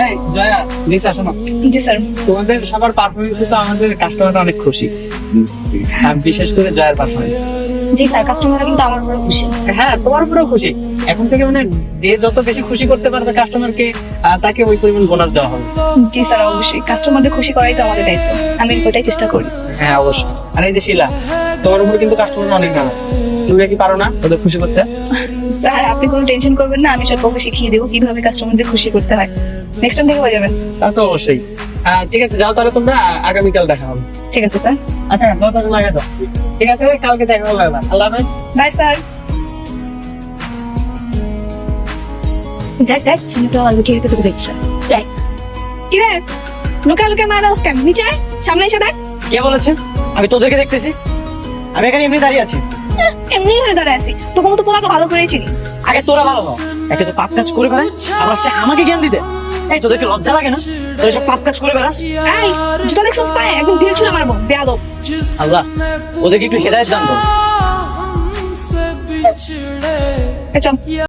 এই জয়া, প্লিজ আসো না। জি স্যার। তোমাদের সবার পারফরমেন্সে তো আমাদের কাস্টমাররা অনেক খুশি, আর বিশেষ করে জয়ার পারফরমেন্স। জি স্যার, কাস্টমাররা কিন্তু আমার উপর খুশি। হ্যাঁ, তোমার উপরেও খুশি। এখন থেকে মানে যে যত বেশি খুশি করতে পারবে কাস্টমারকে, তাকে ওই পরিমাণ বোনাস দেওয়া হবে। জি স্যার, অবশ্যই কাস্টমারদের খুশি করাই তো আমাদের দায়িত্ব, আমি ওটাই চেষ্টা করি। হ্যাঁ অবশ্যই। আর এই যে শিলা, তোমার উপর কিন্তু কাস্টমার অনেক ভালো। তুমি কি পারো না ওদের খুশি করতে? স্যার আপনি কোনো টেনশন করবেন না, আমি সব ওকে শিখিয়ে দেবো কিভাবে কাস্টমারদের খুশি করতে হয়। নেক্সট টাইম থেকে হয়ে যাবেন। তা তো অবশ্যই। ঠিক আছে, যাও তাহলে তোমরা, আগামীকাল দেখা হবে। ঠিক আছে স্যার। আচ্ছা, দরকার লাগে তো। ঠিক আছে, কালকে দেখা হবে। আল্লাহ হাফেজ। Bye sir. দেখ দেখ, ছেলেটা লুকিয়ে তোকে দেখছে। দেখ কি রে, লুকা লুকা মারা ওসকান, নিচে আয়, সামনে এসে দেখ। কে বলেছে আমি তোদেরকে দেখতেছি? আমি এখানে এমনি দাঁড়িয়ে আছি। এমনি হয়ে দাঁড়ায় আছি, তোকে মতো পোলাকে ভালো করেই চিনি। আগে তোরা ভালো হও। একে তো পাপ কাজ করে বেড়ায়, আবার সে আমাকে জ্ঞান দিতে। এই তোদেরকে লজ্জা লাগে না? তোদের সব পাপ কাজ করে বেড়াস। এই জুতো দেখছিস পায়ে, একদম ঢিল ছুঁড়ে মারবো, বেয়াদব। আল্লাহ ওদেরকে একটু হেদায়েত দান করো। চল।